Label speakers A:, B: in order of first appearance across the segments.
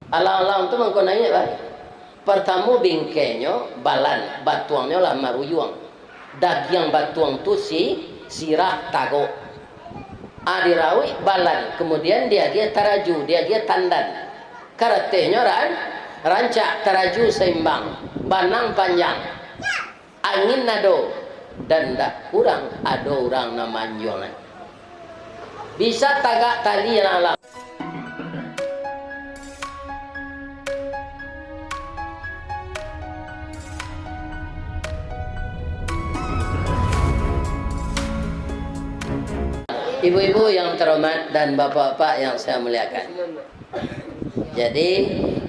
A: Alang-alang tu mangko naik bah. Pertama bingkainya balan, batuangnya lah maruyuang. Daging batuang tu sirah tago. Adirawi balan, kemudian dia taraju, dia tandan. Karatenya rancak taraju seimbang, banang panjang. Angin nado dan tak kurang ada orang namanjongan. Bisa tagak tali yang alam. Ibu-ibu yang terhormat dan bapak-bapak yang saya muliakan. Jadi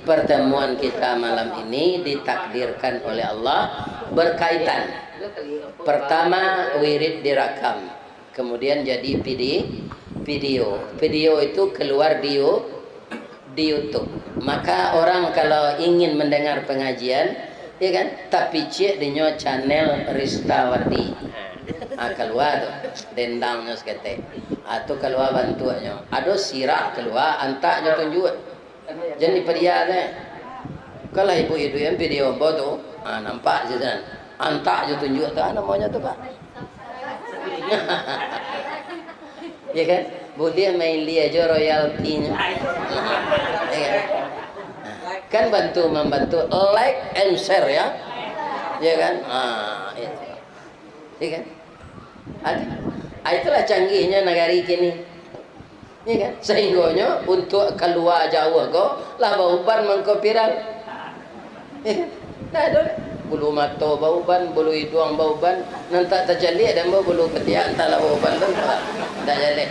A: pertemuan kita malam ini ditakdirkan oleh Allah berkaitan. Pertama wirid direkam, kemudian jadi video. Video itu keluar di YouTube. Maka orang kalau ingin mendengar pengajian, ya kan, tapi cek di channel Ristawardi. Keluar tu dendangnya sekete atau keluar bantuannya ada sirah keluar antaknya tunjuk jadi periade kalau ibu-ibu yang video bodoh nampak je kan antaknya tunjuk tu namanya tu pak ya kan boleh main dia je royaltinya kan membantu like and share ya kan itu ya kan itulah canggihnya negara kini, ya kan? Sehingganya untuk keluar jauh kok, lah bauban mengkopiran, ya kan? Nah ada bulu mata bauban, bulu hidung bauban, nanti terjadi dan bulu ketiak entahlah bauban tu, tak jadi,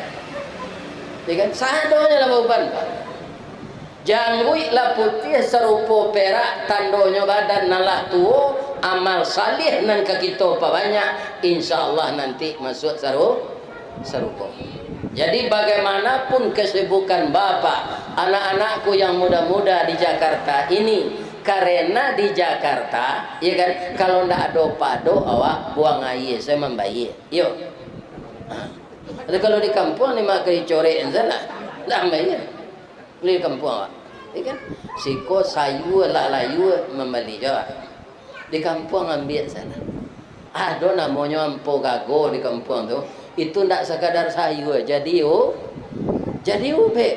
A: ya kan? Sadonya lah bauban, jangui lah putih serupa perak, tandonya badan nalah tua. Amal salih nan ka kita apa banyak, insyaallah nanti masuk serupa. Jadi bagaimanapun kesibukan bapak, anak-anakku yang muda-muda di Jakarta ini, karena di Jakarta, ya kan, kalau ndak ada pado awak buang air, saya membayar. Yuk. Tapi kalau di kampung ni mak kali corek sana, ndak bayar. Di kampung awak, ya kan, siko sayu lah layu membeli jawab. Di kampung ambil sana. Ada namanya ampo gago di kampung tu. Itu tak sekadar sayur. Jadi ube.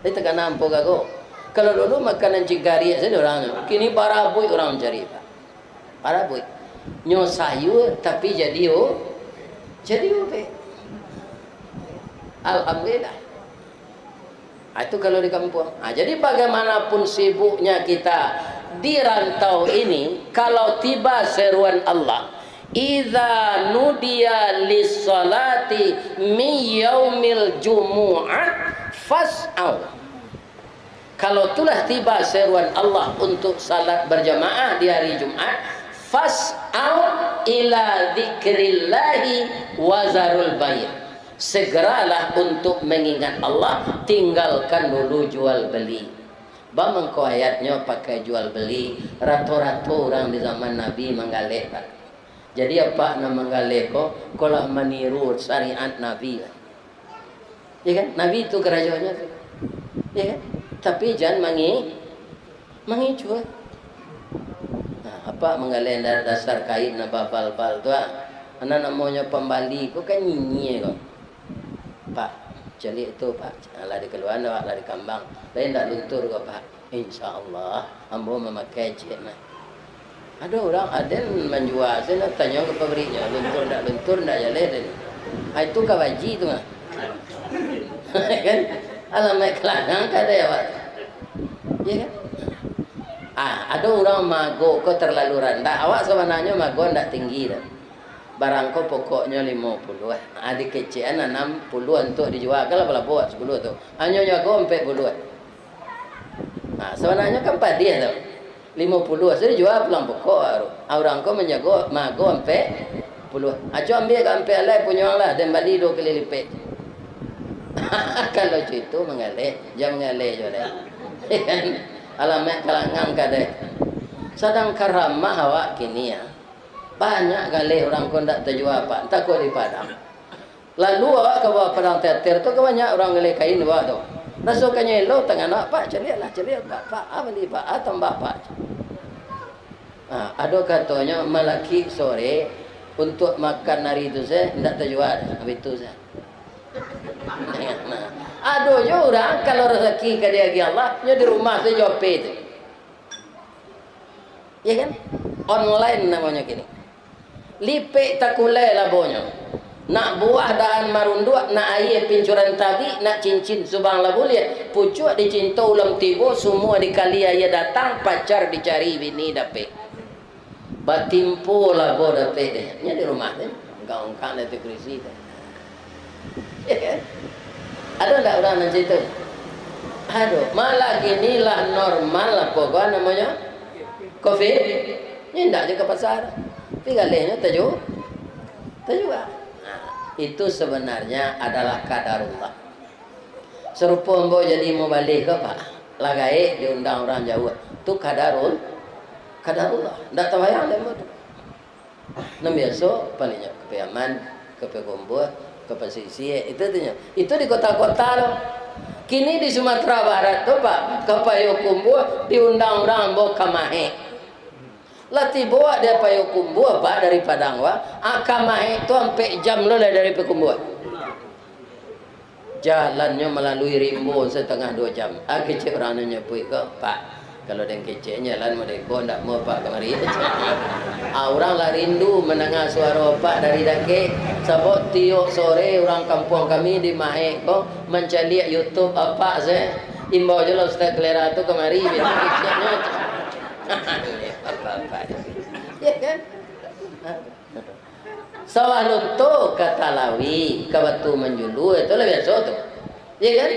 A: Itu kan ampo gago. Kalau dulu makanan cigari saja orangnya. Kini parabui orang cari pak. Parabui. Nyo sayur tapi jadi ube. Alhamdulillah. Itu kalau di kampung. Jadi bagaimanapun sibuknya kita di rantau ini, kalau tiba seruan Allah, idza nudiya lis-salati min yaumil jumu'ah fas'au. Kalau telah tiba seruan Allah untuk salat berjamaah di hari Jumat, fas'au ila dzikrillahi wa zarul bai'. Segeralah untuk mengingat Allah, tinggalkan dulu jual beli. Bamangko ayatnya pakai jual beli, rato-rato orang di zaman Nabi menggalek pak. Jadi apa nama menggalek kok? Kalau meniru syariat Nabi, ya kan? Nabi itu kerajaannya, ya kan? Tapi jangan mengicuh. Nah, apa menggalek dasar kain apa pal-pal tu? Anak namanya pembali, kok kan nyinyi kok, pak. Jadi itu pak, lari keluar, lari kambang, lain tak luntur kok pak. InsyaAllah, ambo memakai cik nah. Ada orang ada menjual, saya nak tanya ke pabriknya, luntur tak jalan. Itu kawaji tu mah, kan? Alamat kelanang kada ya pak, ya kan? Ada orang mago kok terlalu rendah. Awak sebenarnya mago tak tinggi dah. Barang kau pokoknya 50. Adik kecilan 60 untuk dijual. Kalau pula buat 10 tu. Hanya jago 40. Sebenarnya kan padi tu. 50 saya jual pulang pokok. Orang kau menjago mago 40. Acu ambil ke alai punya lah dan balik 2 kali lipat. Kalau itu mengalir, jangan mengalir je dah. Alamat kalangan kadai. Sedang karamah awak kini ya. Banyak kali orang kau tak terjual apa, takut di padang. Lalu awak ke bawah padang teater tu banyak orang kali kain bawa tu. Rasukannya lo tengah nak pak celia pak apa ni pak atau bapak. Ada katanya malaki sore untuk makan hari itu saya tidak terjual habis itu saya. Nah, ada je orang kalau rezeki ke dia Allah, nya di rumah saya jawab itu. Ya kan? Online namanya kini. Lipik takulai labonya. Nak buah dahan marunduk, nak air pincuran tabi, nak cincin subang lah boleh. Pucuk dicinta ulam tibo, semua dikali ayah datang, pacar dicari bini dapet. Batimpo lah bo dapet dia. Nya di rumah dia. Engkau nanti krisi dia. Ya kan? Ada tak orang macam itu? Aduh, malah ginilah normal lah pokoknya namanya COVID. Ini tidak je ke pasar. Tapi galenya tajuk. Itu sebenarnya adalah kadarullah. Serupa mbok jadi mau balik ke pak, lagai diundang orang jauh. Itu kadarullah. Tidak terbayang lemo tu. Nam biasa palingnya ke Yaman, ke Gombor, ke pesisir itu tuh. Itu di kota-kota loh. Kini di Sumatera Barat tuh pak, ke Payakumbuh diundang orang mbok kamahe. Lati bawa dia Payakumbuh pak dari Padang wa, akamahe itu sampai jam lo lah dari Payakumbuh. Jalannya melalui Rimbo setengah 2 jam. Kecil orangnya nyepui ke pak. Kalau yang kecilnya jalan mereka tidak mau pak kemari. Orang lah rindu mendengar suara pak dari dake. Sebab tiok sore orang kampung kami di Mahek kok mencari YouTube apa saya. Imbau je lah Ustaz Kelera tu kemari. Kecilnya. Apa-apa. Ya kan? Sawalun tu kata lawi, kabatu menjulu itu lah biasa tu. Ya kan?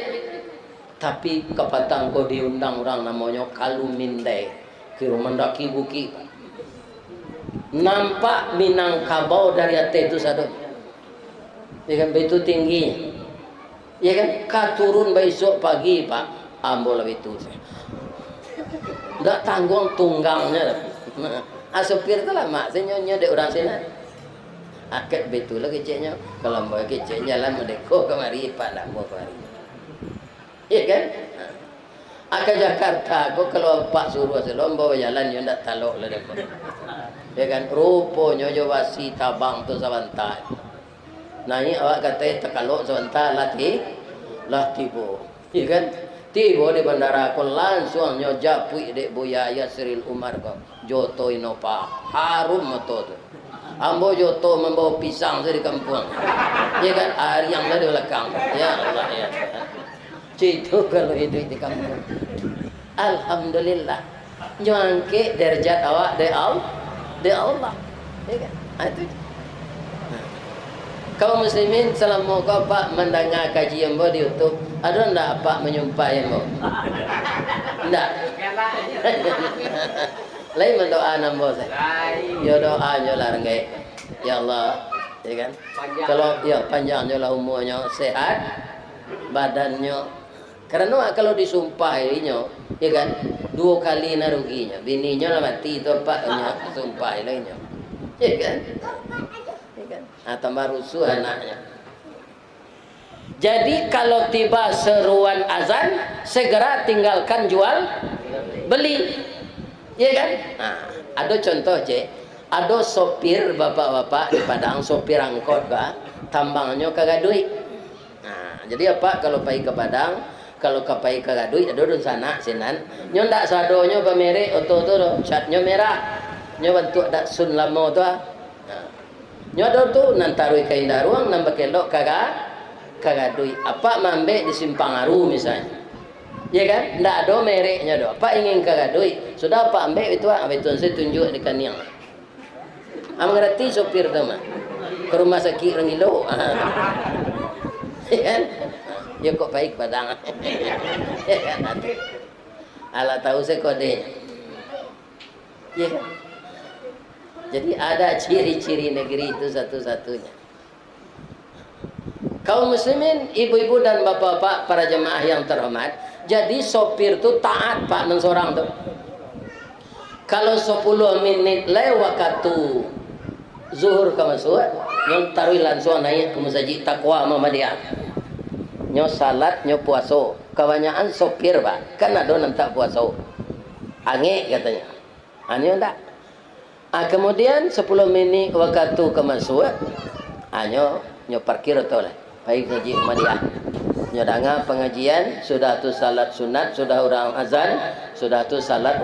A: Tapi kepatang kau diundang orang namanya Kalumindai, kira mendaki buki. Nampak Minangkabau dari atas itu satu. Ya kan? Begitu tinggi. Ya kan? Katurun besok pagi pak, ambil lebih itu. Tak tanggung tunggangnya. Supir tu lah mak saya nyonya dek orang sini. Akak betul lah kecilnya. Kalau mbak kecil jalan mendeko kemari pak nak mau kemari. Ya kan? Akak Jakarta aku kalau pak suruh selom bawa jalan dia tak talok lah dekat. Ya kan? Rupanya jawasi tabang tu sebentar. Nah ini awak kata terkalok sebentar latih bo. Ya kan? Tiba di bandara aku langsung nyojapui dek Buya Yasril Umar kau. Joto inopa harum moto tu. Ambo joto membawa pisang dari kampung. Ya kan? Yang dari belakang. Ya Allah ya. Itu kalau hidup di kampung. Alhamdulillah. Nyangke derajat awak de Allah. Ya kan? Itu. Kaum muslimin selama kau pak mendengar kajian bo di YouTube, ada ndak apa menyumpah yang bo? Ndak. Lain mendoa nambo saya. Ya doa nyolah rengai. Ya Allah, ya kan? Kalau ya panjang nyolah umurnya, sehat badannya. Karena kalau disumpah ininya, ya kan? 2 kali naruginya. Bininya lah mati itu paknya sumpah lainnya. Ya kan? Tambah rusuh anaknya. Jadi kalau tiba seruan azan, segera tinggalkan jual beli. Ya kan? Nah, ada contoh je. Ada sopir bapak-bapak di Padang, sopir angkot ka, tambangnya kagak duit. Nah, jadi apa kalau pergi ke Padang, kalau kapai kagak duit ada di sana sinan. Nyo ndak sadonya pamere oto-oto catnya merah. Nyo bentuk dak sun lamo tu. Nyodo tu nantarui kain daruang nambah kelok kagak duit. Apa mambe di simpang Aru misalnya. Ya kan? Ndak ada mereknya do. Apa ingin kagak duit? Sudah apa ambe itu abetun saya tunjuk di kaniang. Ngerti sopir tu mah. Ke rumah sakit Rengilo. Ya kan? Ya kok baik Padang. Ya kan? Ala tahu saya kodenya. Ya kan? Jadi ada ciri-ciri negeri itu satu-satunya. Kaum muslimin, ibu-ibu dan bapak-bapak, para jemaah yang terhormat, jadi sopir itu taat pak nang seorang tu. Kalau 10 menit lewat waktu zuhur ke masuk, nyo taruh langsung naik ke masjid Taqwa Muhammadiyah. Nyo salat, nyo puasa. kebanyakan sopir Pak, kan ada nanti puasa angin katanya, aneh enggak. Kemudian 10 menit waktu kemasuk, nyo parkir atau lah, baik ngaji Ahmadiyah. Nyo dengar pengajian, sudah tu salat sunat, sudah orang azan, sudah tu salat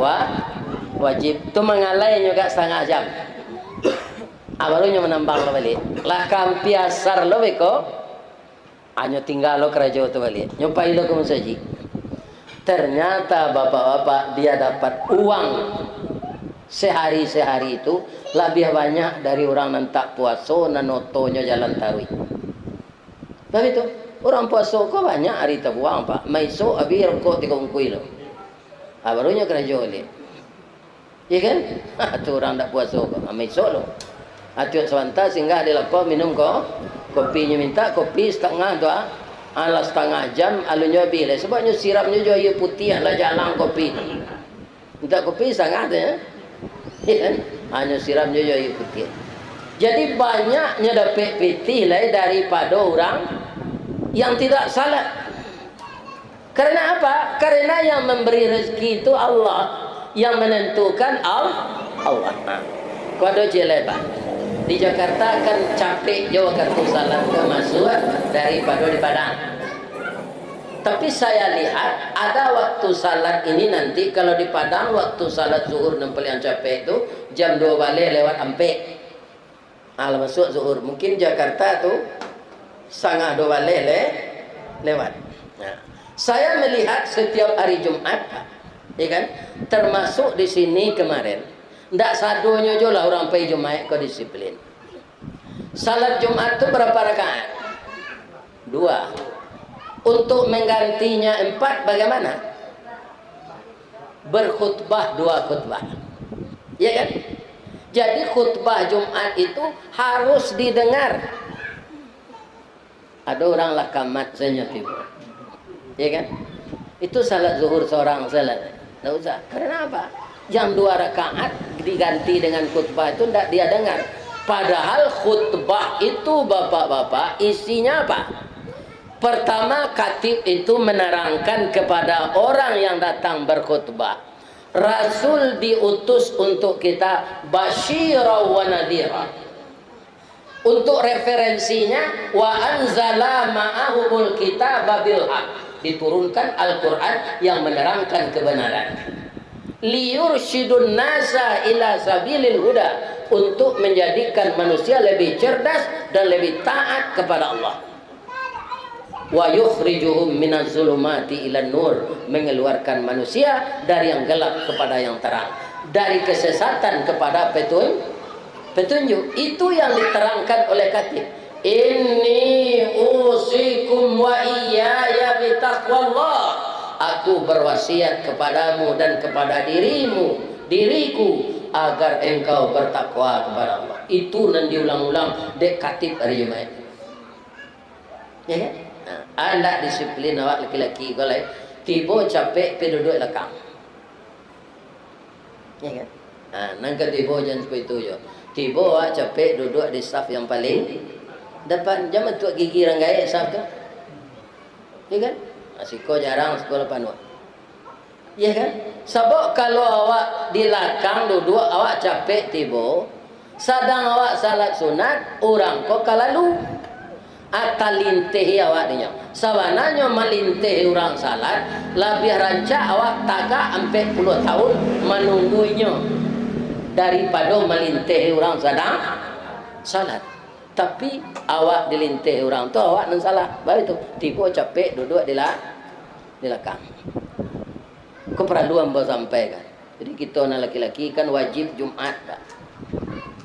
A: wajib. Tu mengalai juga setengah jam. Barunya menambang lo balik. Lah kampiasar lo beko, nyo tinggal lo kerja tu balik. Nyo pai lo ke masjid. Ternyata bapak-bapak dia dapat uang sehari-sehari itu lebih banyak dari orang nantak puasa nanotonya jalan tarawih. Tapi itu orang puasa kok banyak hari terbuang Pak. Maiso abi rokok 3 kilo. Barunya kerja oleh. Ya kan? Tu orang tak puasa kok. Maiso lo. Atuh sebentar singgah di lepo minum kok. Kopinya minta kopi setengah tu ala setengah jam alunya bila sebabnya sirapnya jo ia putih lah jalan kopi. Minta kopi setengah tu ya. Ya kan? Hanya siramnya jo ia putih. Jadi banyaknya dapat piti lah daripada orang yang tidak salat. Karena apa? Karena yang memberi rezeki itu Allah, yang menentukan Allah. Kau ada jelebat di Jakarta kan capek jauh kartu salat ke masuk daripada di Padang. Tapi saya lihat ada waktu salat ini nanti kalau di Padang waktu salat zuhur nempel yang capek itu jam 2 balik lewat ampe. Masuk zuhur. Mungkin Jakarta tu setengah 2 balik lewat. Nah, saya melihat setiap hari Jumat, ya kan? Termasuk di sini kemarin. Ndak sadonya jo lah orang pergi Jumat kau disiplin. Salat Jumat tu berapa rakaat? 2. Untuk menggantinya 4 bagaimana? Berkhutbah 2 khutbah. Ya kan? Jadi khutbah Jumat itu harus didengar. Ada orang lah kamat senyapib. Ya kan? Itu salat zuhur seorang salat. Tak usah. Karena apa? Yang 2 rakaat diganti dengan khutbah itu tidak dia dengar. Padahal khutbah itu bapak-bapak isinya apa? Pertama, khatib itu menerangkan kepada orang yang datang berkhutbah. Rasul diutus untuk kita basyira wa nadhira. Untuk referensinya wa anzala ma'ahumul kitaba bil haq. Diturunkan Al-Qur'an yang menerangkan kebenaran. Liyursyidun nasa ila sabilil huda. Untuk menjadikan manusia lebih cerdas dan lebih taat kepada Allah. Wa yukhrijuhum minaz zulumati ilan nur, mengeluarkan manusia dari yang gelap kepada yang terang, dari kesesatan kepada petunjuk. Itu yang diterangkan oleh khatib. Inni usikum wa iyaya bitaqwallah. Aku berwasiat kepadamu dan kepada diriku agar engkau bertakwa kepada Allah. Itu nan diulang-ulang dek khatib hari Jumat. Ya kan? Anda disiplin awak laki-laki kalau tiba capek pergi duduk belakang. Ya kan? Nangka tiba jangan seperti itu je. Tiba awak capek duduk di saf yang paling depan. Jangan tuak gigi ranggai saf tu. Ya kan? Siko jarang sekolah panua. Ya kan? Sebab kalau awak di belakang duduk awak capek tiba, sedang awak salat sunat, orang kok kalalu. Atalintih awak dinya. Sabananya melintih orang salat, lebih rancak awak tagak sampai 10 tahun menunggunya daripada melintih orang sedang salat. Tapi awak dilintih orang tu awak nan salat. Baru itu tiba capek duduk di belakang. Keperluan bawa sampaikan. Jadi kita nak laki-laki kan wajib Jumat tak?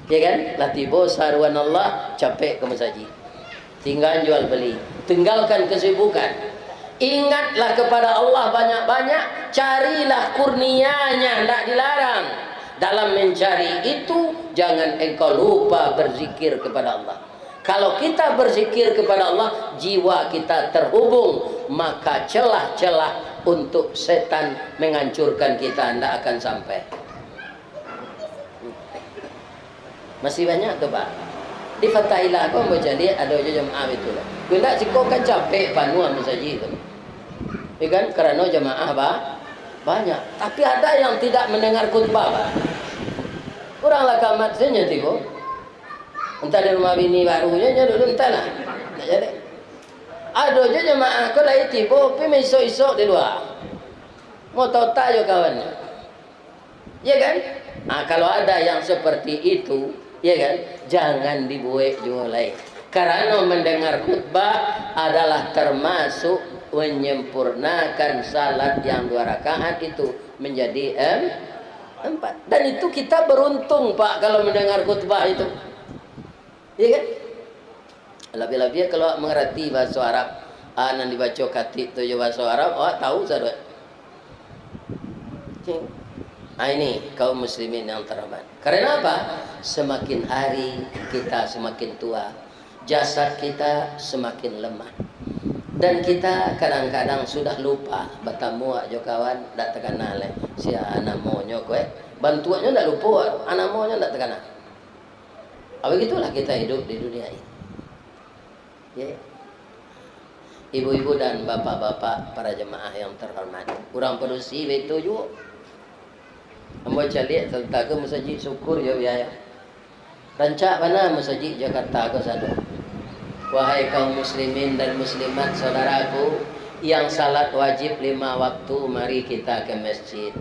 A: Ya kan? Lah tiba saruan Allah capek ke masjid. Tinggal jual beli, tinggalkan kesibukan. Ingatlah kepada Allah banyak-banyak, carilah kurnianya, tidak dilarang. Dalam mencari itu jangan engkau lupa berzikir kepada Allah. Kalau kita berzikir kepada Allah, jiwa kita terhubung, maka celah-celah untuk setan menghancurkan kita tidak akan sampai. Masih banyak tu Pak. Di Fatailah kau mau jadi ada jemaah itu lah. Bila cikgu kan capek panuan masjid itu. Ya kan? Karena jamaah banyak. Tapi ada yang tidak mendengar khutbah, Pak. Kurang lah kamat saja tiba. Entah di rumah bini barunya dulu entah lah. Tak jadi. Ada je jemaah ko lai tiba pi esok-esok di luar. Mau tahu tak jo kawan. Ya kan? Kalau ada yang seperti itu, ya kan? Jangan dibuat juga lain. Karena mendengar khutbah adalah termasuk menyempurnakan salat yang 2 rakaat itu menjadi 4. Dan itu kita beruntung, Pak, kalau mendengar khutbah itu. Ya kan? Lebih-lebih kalau mengerti bahasa Arab, nan dibaca katik tu bahasa Arab, tahu sahabat. Ini kaum muslimin yang terhormat. Karena apa? Semakin hari kita semakin tua, jasad kita semakin lemah. Dan kita kadang-kadang sudah lupa bertemu jo kawan dak terkenal si anak monyo kowe. Bantuannya ndak lupa, anak monyo ndak terkenal. Begitulah kita hidup di dunia ini. Ya. Ibu-ibu dan bapak-bapak para jemaah yang terhormat, kurang perusi itu juga. Ambo calik tentang ke masjid syukur ya biaya. Rancak mana masjid Jakarta ke sana. Wahai kaum muslimin dan muslimat saudaraku yang salat wajib 5 waktu, mari kita ke masjid.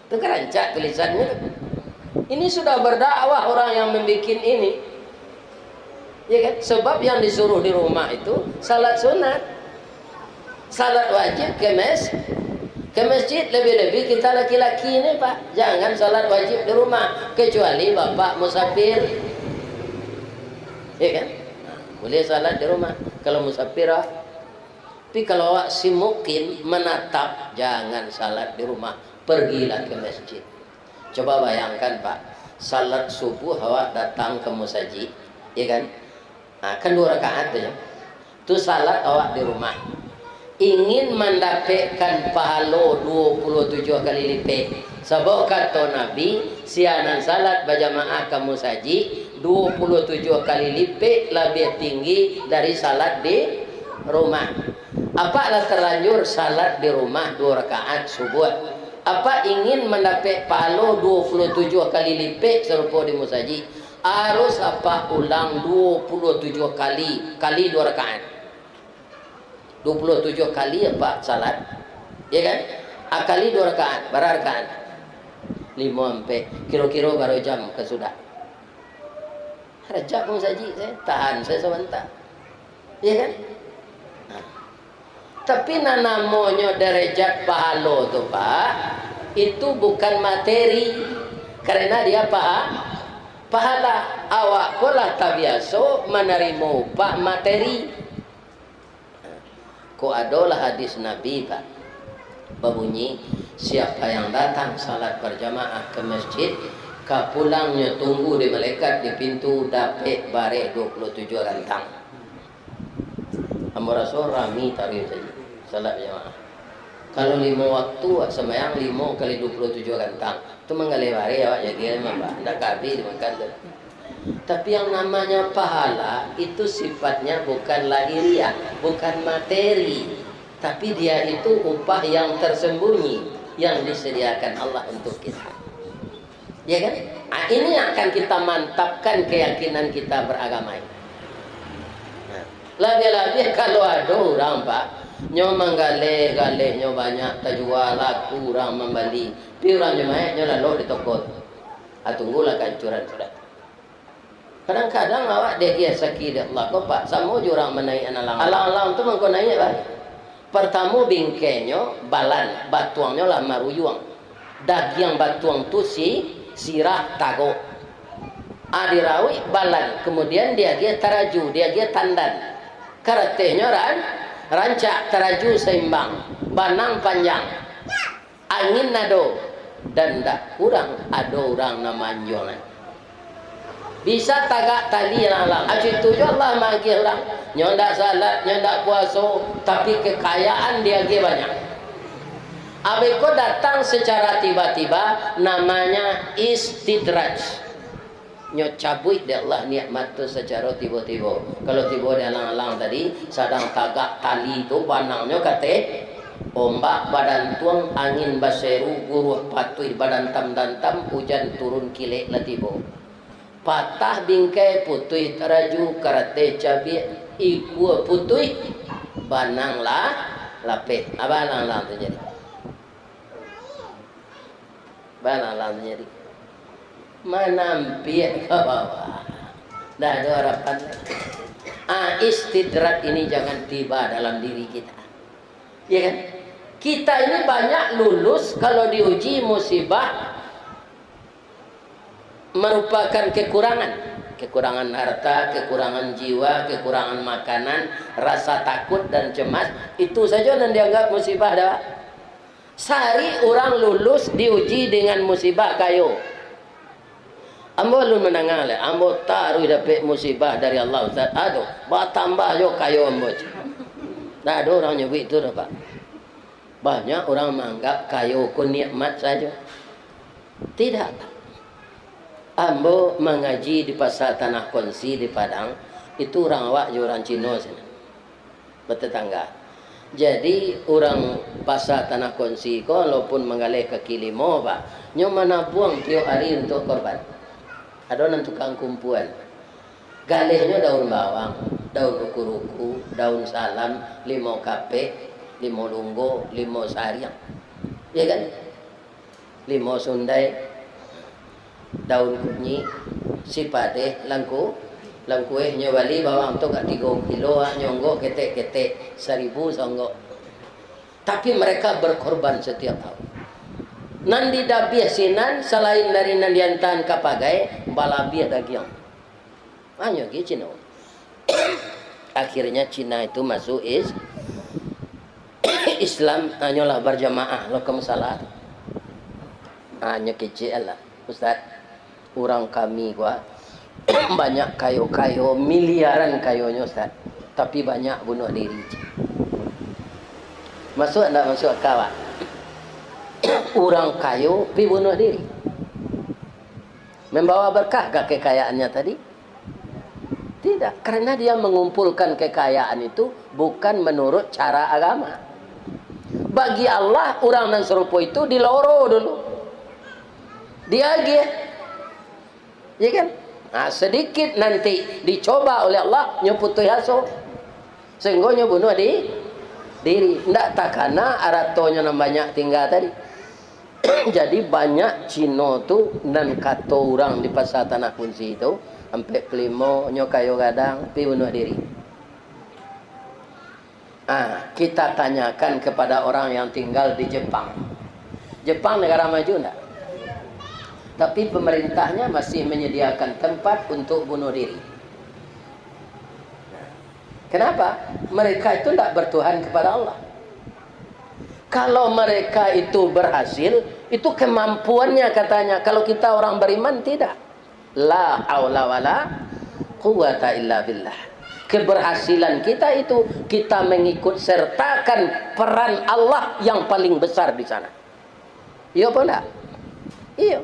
A: Itu kerancak tulisannya. Ini sudah berdakwah orang yang membuat ini. Ya kan? Sebab yang disuruh di rumah itu salat sunat. Salat wajib ke masjid. Lebih-lebih kita laki-laki ini, Pak. Jangan salat wajib di rumah kecuali bapak musafir. Ya kan? Boleh salat di rumah kalau musafir. Tapi kalau awak si mukim menatap, jangan salat di rumah, pergilah ke masjid. Coba bayangkan, Pak, salat subuh awak datang ke masjid, ya kan? Kan 2 rakaat saja. Itu salat awak di rumah. Ingin mendapatkan pahala 27 kali lipat. Sebab kata Nabi, sianan salat berjamaah ke masjid 27 kali lipat lebih tinggi dari salat di rumah. Apalah terlanjur salat di rumah 2 rakaat subuh. Apa ingin mendapat pahala 27 kali lipat serupa di masjid, harus apa ulang 27 kali 2 rakaat. 27 kali apa salat, ya kan? Kali 2 rakaat, berapa rakaat? 5 sampai kira-kira baru jam ke sudah. Rejak pun saji saya tahan saya sebentar, ya kan? Tapi namanya derajat pahala tu, Pak, itu bukan materi. Karena dia pahala. Awak kolah tak biasa menerima upah materi. Ko adalah hadis Nabi, Pak, berbunyi, siapa yang datang salat berjamaah ke masjid, kapulangnya tunggu di malaikat di pintu dapat bareh 27 rantang. Ambo Rasul rami tarikh saja salat jamaah. Kalau 5 waktu sembahyang 5 kali 27 rantang, itu menggali bareh awak jadi memang ndak kabeh dimakan tu. Tapi yang namanya pahala itu sifatnya bukan lahiriah, bukan materi, tapi dia itu upah yang tersembunyi yang disediakan Allah untuk kita. Ya kan? Ini akan kita mantapkan keyakinan kita beragama ini. Lebih-lebih kalau ada orang, Pak, nyo menggalih nyo banyak terjual laku orang membeli, tapi orang jemaah nyo lalu di toko. Tunggulah kancuran sudah. Kadang-kadang awak dia sakit Allah ko, Pak, sama jurang menaik alang-alang tu mengko naik, Pak. Pertama bingkainya balan, batuangnya lah maruyuang. Daging batuang tu sirah tago. Dirawi balan, kemudian dia taraju, dia tandan. Karatehnya rancak taraju seimbang, banang panjang. Angin nado dan dak kurang ada orang namanya. Bisa tagak tali lalang. Itu je Allah manggil orang. Nyak salat, nyak puasa, tapi kekayaan dia banyak. Abeko datang secara tiba-tiba, namanya istidraj. Nyak cabut dia Allah nikmat tu secara tiba-tiba. Kalau tiba dia alang-alang tadi, sedang tagak tali tu banangnya kata Ombak badan tuang, angin baseru, guruh patuh badan tam dan tam, hujan turun kilek latibo. Patah bingkai putih teraju, karate cabi, iku putih, banang lah, lapet. Apa lang terjadi? Banang lang terjadi. Manampir ke bawah. Dah ada harapan. Istidrak ini jangan tiba dalam diri kita. Ya kan? Kita ini banyak lulus kalau diuji musibah merupakan kekurangan harta, kekurangan jiwa, kekurangan makanan, rasa takut dan cemas, itu saja yang dianggap musibah dah. Sehari orang lulus diuji dengan musibah kayo. Ambo lu menangang le, ambo taruh dapat musibah dari Allah Ustaz. Aduh, tambah yo kayo ambo. Dah ada orang nyebut itu dah Pak. Banyak orang menganggap kayu ku nikmat saja. Tidak. Ambo mengaji di pasar Tanah Konsi di Padang. Itu orang awak je orang Cina sana. Bertetangga. Jadi orang pasar Tanah Konsi ko walaupun menggalih kaki limo Pak. Nyo mana buang tiap hari untuk korban. Ada orang tukang kumpulan. Galihnya daun bawang, daun ruku-ruku, daun salam, limau kape, limau lunggo, limau sariang, ya kan? Limau sundai, daun kunyi, sipade, langku nyawali bawang tu kat 3 kilo, nyonggo ketek 1.000 songgo. Tapi mereka berkorban setiap tahun. Nandi dabiah sinan selain dari nandiantan kapagai balabiah dagiang. Hanya gitu Cina. Akhirnya Cina itu masuk Islam, hanyalah berjamaah lo ke salat. Hanya kecil lah Ustaz. Orang kami gua banyak kayu-kayu, miliaran kayunya Ustaz. Tapi banyak bunuh diri. Masuk enggak masuk kawan? Orang kayu pi bunuh diri. Membawa berkah ke kekayaannya tadi? Tidak, karena dia mengumpulkan kekayaan itu bukan menurut cara agama. Bagi Allah, orang dan serupa itu diloro dulu. Diagih. Ya kan? Nah, sedikit nanti dicoba oleh Allah nyeputu yaso. Sehingga bunuh diri. Tidak takana aratonya banyak tinggal tadi. Jadi banyak Cino tu dan kata orang di pasar Tanah Kunci itu sampai pelimo nyokayo gadang pi bunuh diri. Kita tanyakan kepada orang yang tinggal di Jepang. Jepang negara maju enggak? Tapi pemerintahnya masih menyediakan tempat untuk bunuh diri. Kenapa? Mereka itu tidak bertuhan kepada Allah. Kalau mereka itu berhasil, itu kemampuannya katanya. Kalau kita orang beriman tidak. La haula wala quwata illa billah. Keberhasilan kita itu kita mengikut sertakan peran Allah yang paling besar di sana. Iya apa enggak? Iya.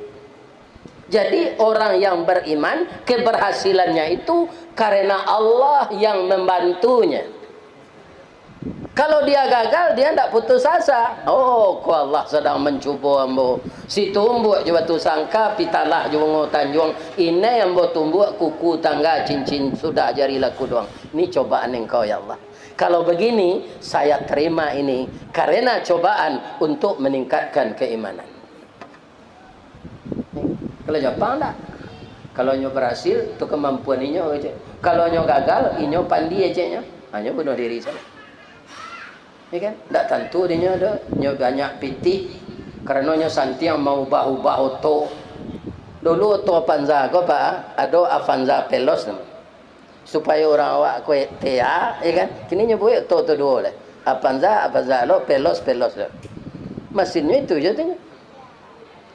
A: Jadi orang yang beriman keberhasilannya itu karena Allah yang membantunya. Kalau dia gagal, dia tidak putus asa. Oh, kau Allah sedang mencuba ambo. Si tumbuh juga tu sangka, pitalah juga ngotanjuang. Ini ambo tumbuh kuku tangga cincin sudah jari laku doang. Ini cobaan engkau ya Allah. Kalau begini, saya terima ini karena cobaan untuk meningkatkan keimanan. Kalau Jepang tak. Kalau nyo berhasil, itu kemampuan inyo aja. Kalau nyo gagal, inyo pandi aja nya. Hanya bunuh diri saja. Ya kan? Tak tentu dia ada nyo banyak pitih karena nyo santiang mau bahu-bahu to. Dulu to Avanza ko Pak, ada Avanza Pelos nama. Supaya orang awak ko tea, ya kan? Kini nyo buat to dua lah. Avanza lo Pelos lo. Mesinnya itu je tanya.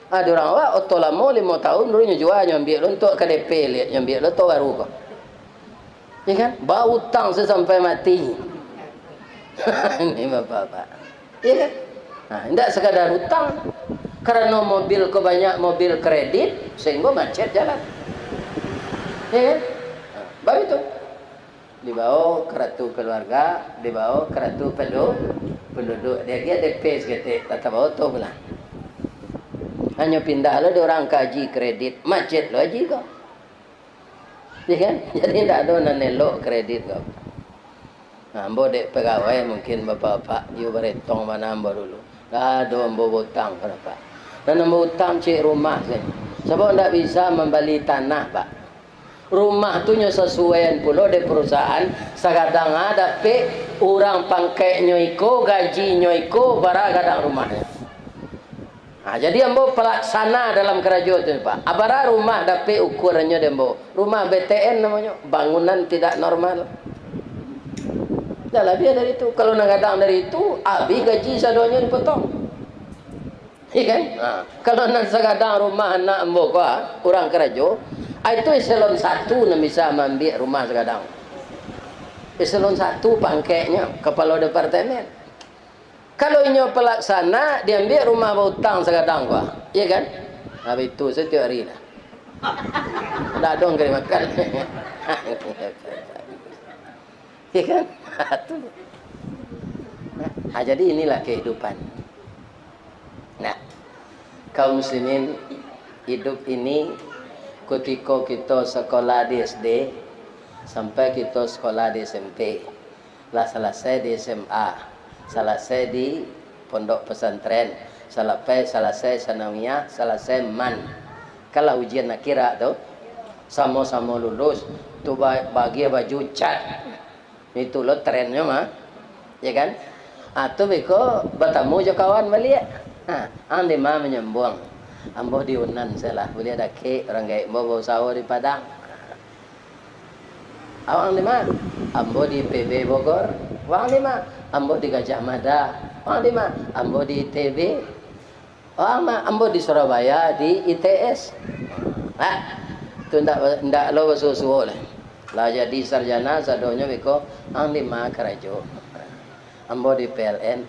A: Ada orang awak oto lama 5 tahun dulu nyo jual nyo ambil untuk KDP lihat nyo ambil lo to baru ko. Ya kan? Bau utang sampai mati. Ini bapak-bapak. Ya kan? Nah, tidak sekadar hutang. Karena mobil kebanyak mobil kredit sehingga macet jalan. Ya kan? Baru itu. dibawa kartu keluarga, dibawa kartu penduduk. Dia DP seketik, tak bawa tu pula. Hanya pindah lah dia orang kaji kredit, macet lo haji kau. Ya kan? Jadi tak ada nak nelok kredit kau. Ambo dek pegawai mungkin bapak-bapak you beretong mana ambo dulu. Dah ada ambo hutang berapa. Dan ambo hutang cik rumah saya. Sebab tak bisa membeli tanah pak. Rumah tu nyo sesuaian pula de perusahaan. Sekadang ada pe orang pangkai nyo iko, gaji nyo iko, bara kadang rumahnya. Jadi ambo pelaksana dalam kerajaan tu pak. Abara rumah dapat ukurannya dembo. Rumah BTN namanya, bangunan tidak normal. Dah lebih dari itu. Kalau nak kadang dari itu, habis gaji sadonya dipotong. Iya kan? Kalau nak sekadang rumah anak ambo kau, orang kerajaan, itu eselon 1 nak bisa ambil rumah sekadang. Eselon 1 pangkainya kepala departemen. Kalau inyo pelaksana, dia ambil rumah berhutang sekadang kau. Iya kan? Habis itu setiap hari lah. Tak dong kena makan. Iya kan? Jadi inilah kehidupan. Nah, kaum muslimin hidup ini ketika kita sekolah di SD sampai kita sekolah di SMP, lah selesai di SMA, selesai di pondok pesantren, selesai sanawiyah, selesai man. Kalau ujian akhirat tu sama-sama lulus, tu bagi baju cat. Itu lo trennya mah, ya kan? Atau beko bertemu je kawan balik. Ande mah menyambung. Ambo di Unan salah, boleh ada ke orang gay bawa sawah di Padang. Awang di mana? Ambo di PB Bogor. Wang di mana? Ambo di Gajah Mada. Wang di mana? Ambo di ITB. Wang mah ambo di Surabaya di ITS. Tu ndak lo susu lah. Lah jadi sarjana sadonya beko ang 5 kerajo. Ambo di PLN,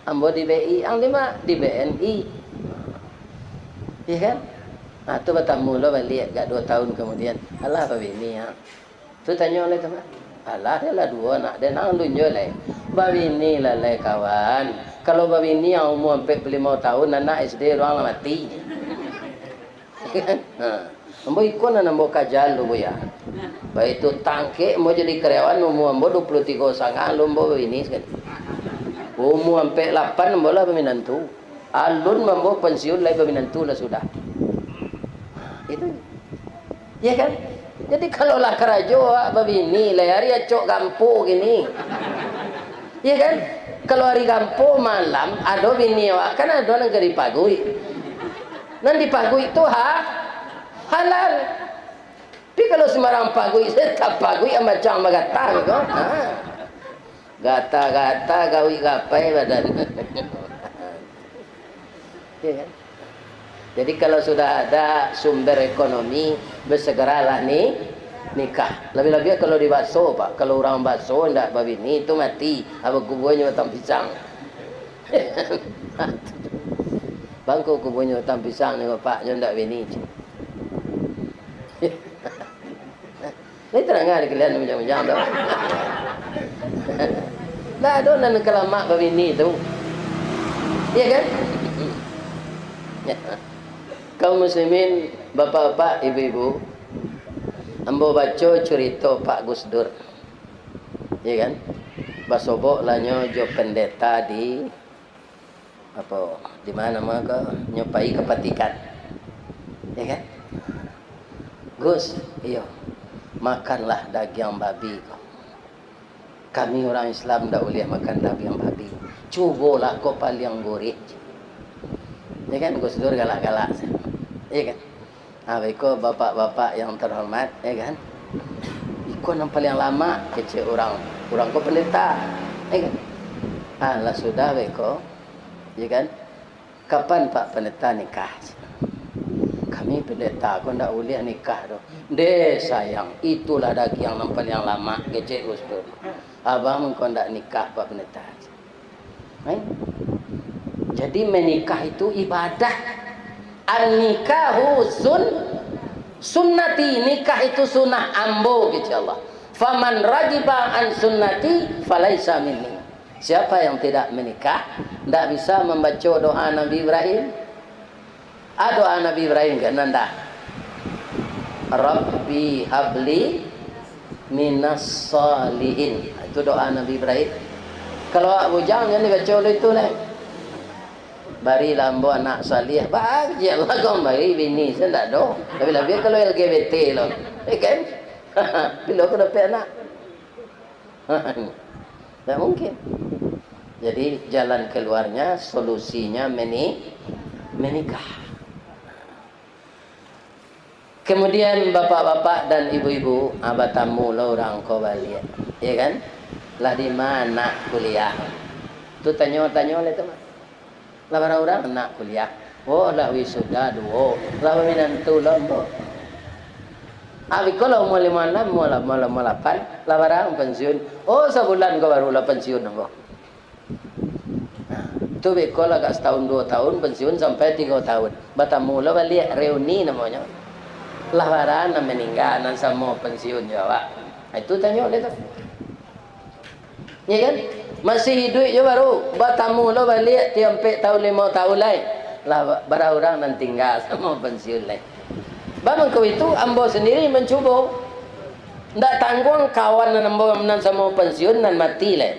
A: ambo di BI, ang 5 di BNI. Iya kan? Tu bertemu lo balik gak 2 tahun kemudian. Alah babi ni tu tanya oleh teman. Alah dia lah 2 anak dia nang lunjol le. Babi ni lah le kawan. Kalau babi ni yang umur 45 tahun anak SD orang mati. Ambo ikon na ambo kajal lo ya. Baik itu tangke mau jadi karyawan umur ambo 23 sangat ambo ini kan. Umur sampai 8 ambo lah peminantu. Alun ambo pensiun lah peminantu lah sudah. Itu. Ya kan? Jadi kalau lah kerajo babi ini lah hari acok gampo gini. Ya kan? Kalau hari gampo malam ada bini awak kan ada negeri pagui. Nanti pagui itu halal. Tapi kalau sembarang pagui, tak pagui macam magatang kau. Gata-gata gawi gapai badan. Ya kan? Jadi kalau sudah ada sumber ekonomi, bersegeralah nikah. Lebih-lebih kalau di bakso pak, kalau orang bakso ndak babi ni itu mati. Apa kubunya batang pisang. Bangku kubunya batang pisang ni bapak, jangan ndak bini. Ini terang ada kalian macam-macam tu. Lah ada nan kelamak babi ni tu. Iya kan? Kaum muslimin, bapak-bapak, ibu-ibu, ambo baca cerita Pak Gus Dur. Iya kan? Basobok lanyo jo pendeta di apa? Di mana maka nyopai kepatikan. Iya kan? Gus, iya. Makanlah daging babi kau. Kami orang Islam tak boleh makan daging babi. Cubalah kau paling gurih. Ya kan? Gus Dur galak-galak. Ya kan? Iko bapak-bapak yang terhormat, ya kan? Iko yang paling lama kecil orang kau pendeta, ya kan? Lah sudah Iko, ya kan? Kapan Pak pendeta nikah? Kami pendeta, kau ndak boleh nikah doh. Deh sayang, itulah daging yang paling lama kecil Gus Dur. Abang kau ndak nikah Pak pendeta. Jadi menikah itu ibadah. An-nikahu sunnati, nikah itu sunnah ambo gitu Allah. Faman ragiba an sunnati falaisa minni. Siapa yang tidak menikah, tidak bisa membaca doa Nabi Ibrahim. Doa Nabi Ibrahim kan anda? Rabbi habli minas salihin. Itu doa Nabi Ibrahim. Kalau Abu jangan dibaca oleh itu lah. Barilah ambo anak salih. Bahagia lah kau bagi bini. Saya tak tahu. Tapi lebih kalau LGBT loh. Kan? Bila aku dapat anak. Tak mungkin. Jadi jalan keluarnya, solusinya menikah. Kemudian bapak-bapak dan ibu-ibu, abatamu lah orang kau balik. Ya kan? Lah di mana kuliah? Tu tanya-tanya oleh teman. Lah orang nak kuliah. Oh, lah wisuda dua. Lah minantu lombo. Abi kalau mau 56, mau 8, lah barang pensiun. Oh, sebulan kau baru lah pensiun kau. Tu kalau agak setahun 2 tahun pensiun sampai 3 tahun. Batamu lah balik reuni namanya. Lah barang meninggal nan sama pensiun jawab. Itu tanya oleh tu. Ya kan? Masih hidup je baru. Batamu lo balik tiap tahun 5 tahun lain. Lah bara orang nan tinggal sama pensiun lain. Bangun kau itu ambo sendiri mencuba. Ndak tanggung kawan nan ambo nan sama pensiun nan mati lain.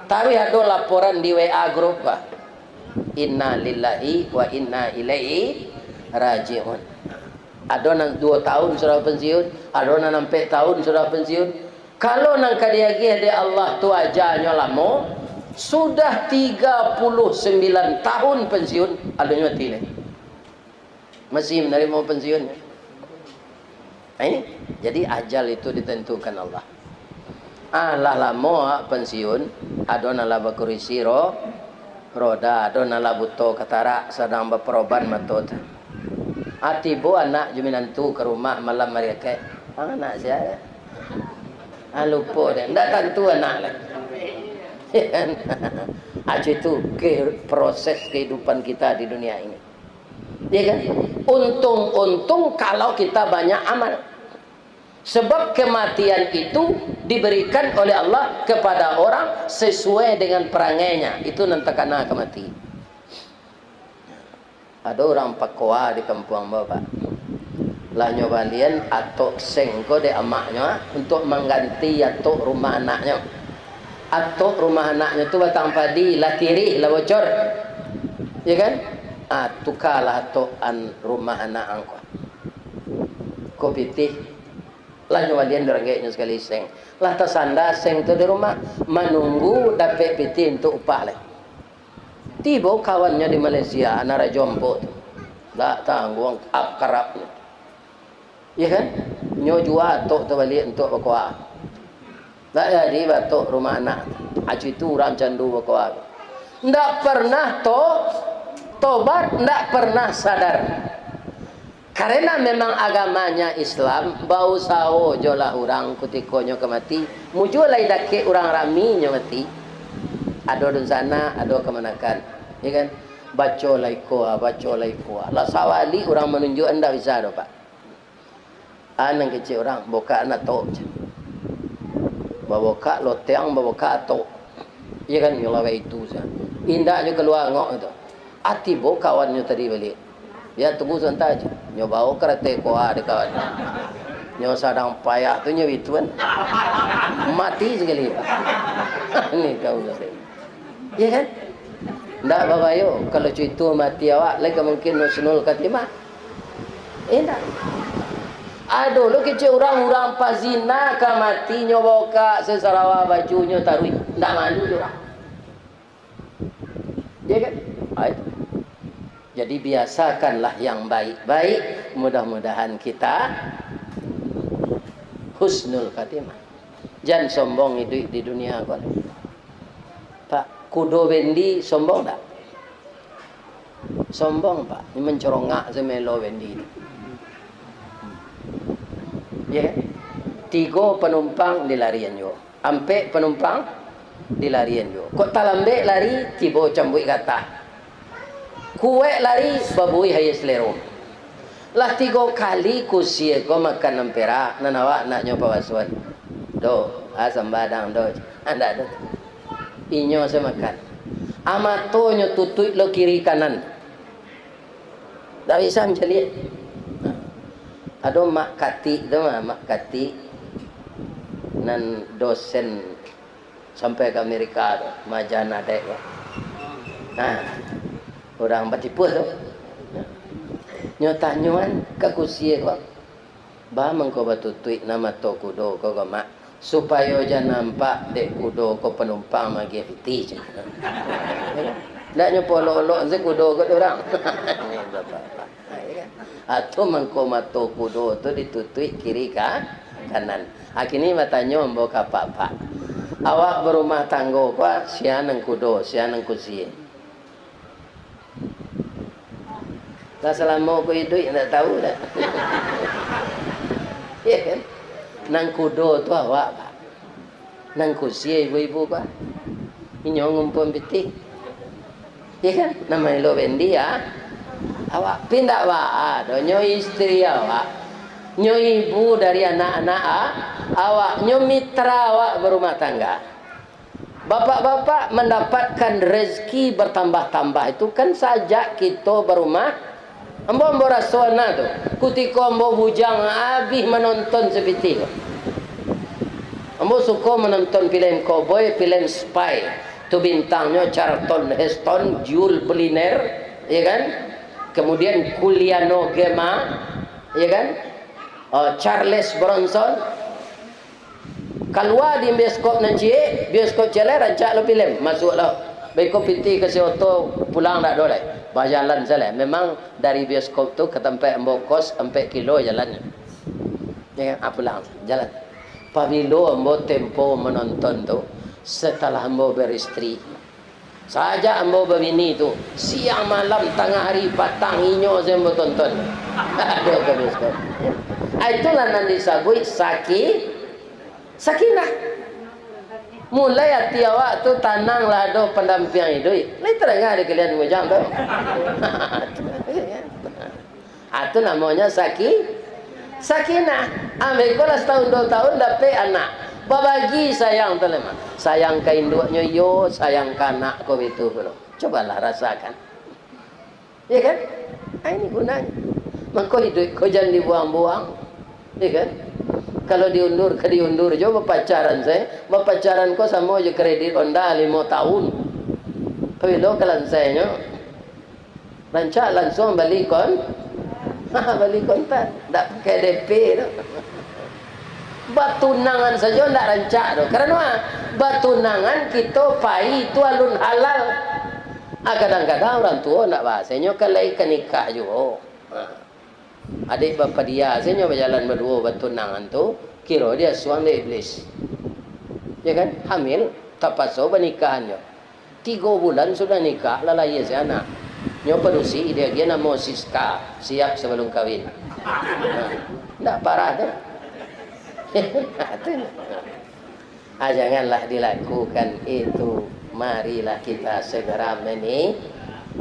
A: Tapi ada laporan di WA grup bah. Inna lillahi wa inna ilaihi raji'un. Ada nan 2 tahun sudah pensiun, ada nan 4 tahun sudah pensiun. Kalau nang kadiagi ada Allah tu ajarnya lama, sudah 39 tahun pensiun, adanya mati lagi. Masih menerima pensiunnya. Nah ini, jadi ajal itu ditentukan Allah. Lah lama pensiun, ada nan lah kurisi roda, ada nan lah buto katarak sedang berperoban matut. Tiba anak juminantu ke rumah malam mereka. Anak saya. Lupa dia. Tak tentu anak lah. Itu proses kehidupan kita di dunia ini. Ya kan? Untung kalau kita banyak amal. Sebab kematian itu diberikan oleh Allah kepada orang sesuai dengan perangainya. Itu nanti kena kematian. Ada orang pakwa di kampung bapak. Lah nyobalian atau sengko de amaknya untuk mengganti atau rumah anaknya. Atau rumah anaknya tu batang padi lah tirih lah bocor. Ya kan? Tukarlah atau rumah anak angko. Ko pitih. Lah nyobalian derangnya sekali seng. Lah tersanda seng tu di rumah menunggu dapat pitih untuk upah lah. Tiba kawannya di Malaysia, anak jompo tu. Tak tanggung akrabnya. Ya kan? Nyo jua tok tu balik untuk berkuah. Tak jadi batuk rumah anak. Acu itu orang candu berkuah. Tak pernah tobat, tak pernah sadar. Karena memang agamanya Islam, bau sawo jolah orang kutikonyo kemati. Muncul lagi dake orang rami nyo mati. Ada di sana, ada kemanakan. Ya kan? Baca laikoa. Lah sawali orang menunjuk anda bisa do pak. Anak kecil orang boka anak tok. Baboka loteang baboka tok. Ya kan nyolawe itu sah. Indahnya keluar ngok itu. Tiba kawannya tadi balik. Ya tunggu sebentar aja. Nyo bawa kereta koa de kawan. Nyo sadang payah tu nyo ituan. Mati sekali pak. Ini kau sekali. Ya kan? Ndak bapak yo kalau itu mati awak lagi mungkin husnul khatimah. Endak. Aduh, lu kecil orang pazina ka mati nyoboka sesarawa bajunya taruh. Ndak malu orang. Ya kan? Itu. Jadi biasakanlah yang baik-baik. Mudah-mudahan kita husnul khatimah. Jangan sombong hidup di dunia kau. Pak, kudo bendi sombong tak? Sombong pak. Ini mencorongak semelo bendi. Ya, 3 penumpang dilarian yo. Ampe penumpang dilarian yo. Kok talambe lari tibo cambui kata. Kue lari babui hayes lero. Lah 3 kali kusie ko makan empera nanawa nak nyoba waswan. Do, asam badang do. Anda do. Inyo saya makan. Amatonyo tutui lo kiri kanan. Tak bisa macam lihat. Ada mak kati tu mah, mak kati nan dosen sampai ke Amerika tu, majana dek. Orang batipu tu. Nyota nyuan ke kusie kok. Ba mengko batutui nama to kudo ko mak supaya jangan nampak dek kudo ko penumpang magi fiti je. Nak nyo polo-lo ze kudo ko orang. Atau mengko mato kudo tu ditutui kiri kanan. Akini matanya mbok apa-apa. Awak berumah tangga ko sia nang kudo, sia nang kusie. Tak selama ko hidup tak tahu dah. Ya kan? Nang kudo tu awak pak. Nang kusie ibu-ibu pak. Inyo ngumpul pitik. Ya kan? Nama lo bendi ya. Awak pindah pak. Nyo istri awak. Nyo ibu dari anak-anak awak. Nyo mitra awak berumah tangga. Bapak-bapak mendapatkan rezeki bertambah-tambah itu kan sajak kita berumah. Ambo rasona tu, kutiko ambo bujang habis menonton seperti tu. Ambo suka menonton filem cowboy, filem spy. Tu bintangnya Charlton Heston, Jules Belliner, ya kan? Kemudian Giuliano Gemma, ya kan? Charles Bronson. Keluar di bioskop nanti, bioskop celer rancak lo filem, masuklah. Baiklah piti ke Sioto pulang tak boleh. Berjalan salah. Memang dari bioskop tu ke tempat ambo kos 4 kilo jalannya. Ya, pulang jalan. Pabilo ambo tempo menonton tu setelah ambo beristri. Saja ambo berbini tu siang malam tengah hari patang inyo saya ambo tonton. Ada ke bioskop. Itulah nanti disebut sakinah. Mulai hati awak tu tananglah do pendamping hidup. Lai terangah ada kalian mujang tu. Itu namanya sakinah. Ambil kalau setahun 2 tahun dapat anak. Babagi sayang tu lemah. Sayang ke induknya yo, sayang ke anak kau itu belum. Cobalah rasakan. Ya kan? Ini gunanya. Maka hidup kau jangan dibuang-buang. Ya kan? Kalau diundur coba pacaran saya. Pacaran ko sama je kredit Honda 5 tahun. Kalau kalan saya nyo. Rancak langsung balikon. Balikon tak. Tak pakai DP tu. Batunangan saja tak rancak tu. Kerana batunangan kita pai itu alun halal. Kadang-kadang orang tua nak bahasanya kalau ikan nikah juga. Adik bapa dia saya berjalan berdua bertunangan tu kira dia suami iblis. Ya kan? Hamil tak pasal pernikahannya. 3 bulan sudah nikah lalai si anak. Nyo pedusi dia nama Siska, siap sebelum kahwin. Tak parah tu. Janganlah dilakukan itu. Marilah kita segera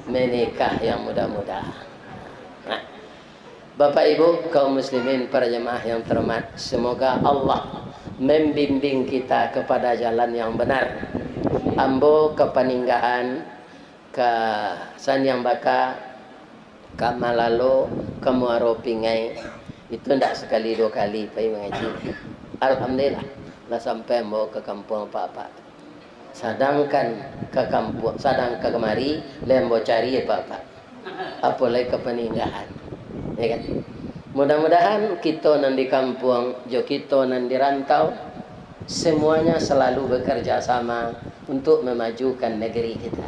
A: menikah yang mudah-mudahan. Bapak Ibu kaum muslimin para jemaah yang terhormat, semoga Allah membimbing kita kepada jalan yang benar. Ambo ke Paninggahan, ke Sanyang Baka, ke Malalo, ke Muaro Pingai, itu tidak sekali 2 kali pergi mengaji. Alhamdulillah lah sampai ambo ke kampung apa-apa. Sedangkan ke kampung, sedang ke kemari, lembo cari apa-apa. Apalagi ke Paninggahan. Ya kan? Mudah-mudahan kita nan di kampung, jo kita nan di rantau, semuanya selalu bekerja sama untuk memajukan negeri kita.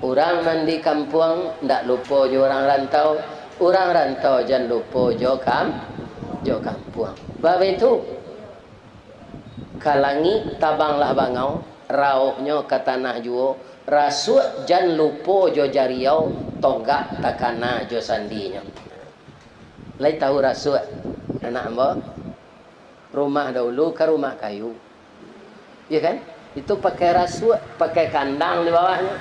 A: Orang nan di kampung ndak lupa jo orang rantau, orang rantau jangan lupa jo kampung. Bab itu kalangi tabanglah bangau, rauknya ke tanah juo, rasuk jangan lupa jo jariau, tonggak takana jo sandinya. Lai tahu rasuk anak hamba rumah dahulu ke rumah kayu, ya kan? Itu pakai rasuk, pakai kandang di bawahnya.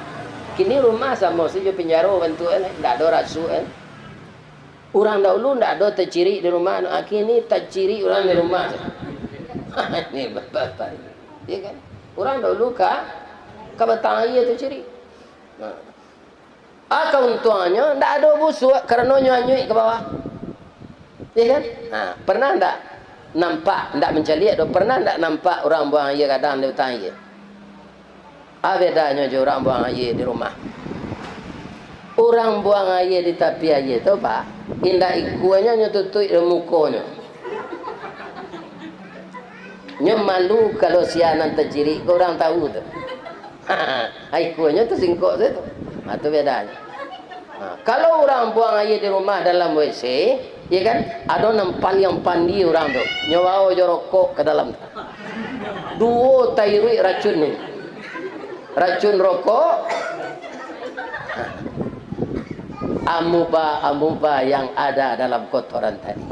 A: Kini rumah sama saja penjara bentuknya, tidak ada rasuk. Orang dahulu tidak ada terciri di rumah, kini terciri orang di rumah. Ini bapak. Ya kan? Orang dulu ka batang air tu ciri. Keuntungannya ndak ada busuk kerana nyuai ke bawah. Ya kan? Pernah ndak nampak, ndak mencari ada, pernah ndak nampak orang buang air kadang di batang air? Bedanya je orang buang air di rumah. Orang buang air di tepi air tu pak, indah ikuannya nyututui mukanya. Nya malu kalau sianan terjiri, orang tahu tu. Ikuannya tu singkok tu. Itu bedanya. Kalau orang buang air di rumah dalam WC, ya kan, ada nampan yang pandi orang tu, nyawa jorokok ke dalam tu. Dua tairui racun ni, racun rokok. Amuba yang ada dalam kotoran tadi.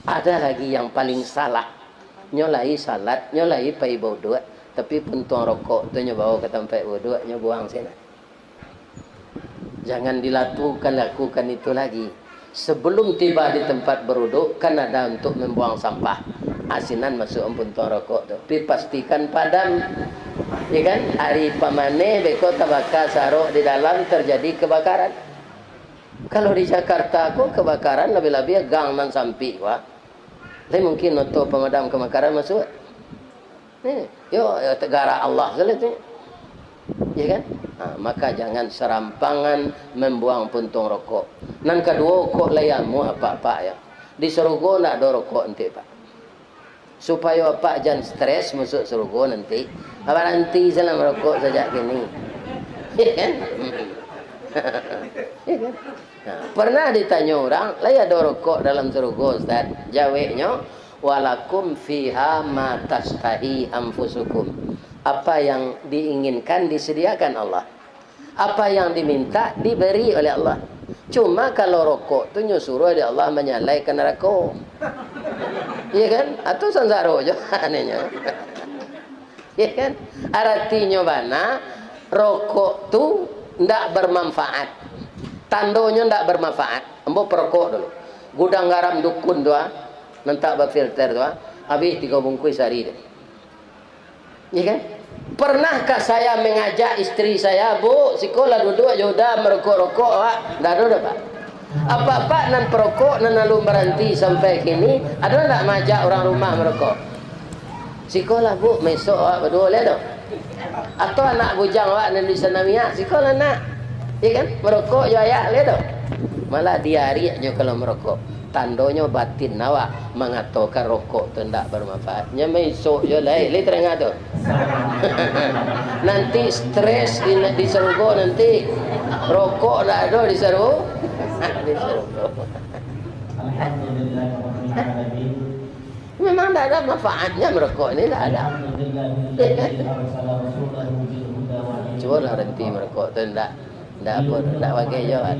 A: Ada lagi yang paling salah, nyolai salat, nyolai pai bodoh, tapi puntung rokok tu nyawa ke tempat bodoh, nyabuang sana. Jangan lakukan itu lagi. Sebelum tiba di tempat beruduk, kan ada untuk membuang sampah. Asinan masuk puntung rokok tu. Tapi pastikan padam. Ya kan? Hari pamane beko tabaka sarok di dalam terjadi kebakaran. Kalau di Jakarta aku kebakaran lebih-lebih gang nan sampi wah. Tapi mungkin untuk pemadam kebakaran masuk. Yo tegara Allah sekali tu. Ya kan? Maka jangan serampangan membuang puntung rokok. Nan kedua kok layamu apa-apa ya. Di surga nak ada rokok nanti pak. Supaya pak jangan stres masuk surga nanti. Apa nanti saya merokok saja gini. Ya kan? Ya kan? Pernah ditanya orang, lah ada rokok dalam surga Ustaz. Jawabnya, walakum fiha ma tastahi anfusukum. Apa yang diinginkan disediakan Allah. Apa yang diminta diberi oleh Allah. Cuma kalau rokok tu nyuruh oleh Allah menyalai ke neraka. Iya kan? Atau sansaro je anehnya. Iya kan? Artinya mana? Rokok tu ndak bermanfaat. Tandonya ndak bermanfaat. Embo perokok dulu. Gudang garam dukun tu nentak berfilter tu habis 3 bungkus sehari dia. Iya kan? Pernahkah saya mengajak istri saya, Bu, sekolah duduk sudah merokok-rokok, Pak? Ndak ada, Pak. Apa-apa nan perokok nan lalu berhenti sampai kini, ada ndak majak orang rumah merokok? Sekolah, Bu, besok Pak berdua lihat dong. Atau anak bujang Pak nan di sana miak, sekolah nak. Ya kan? Merokok jo ayah lihat dong. Malah diari aja kalau merokok. Tandonya batin awak mengatakan rokok tu tidak bermanfaat. Nya esok je lain teringat tu. Nanti stres di surga nanti. Rokok tak ada di surga. Di surga. Memang tak ada manfaatnya merokok ini, tak ada. Cuba lah berhenti merokok tu tidak apa, tidak pakai jawab.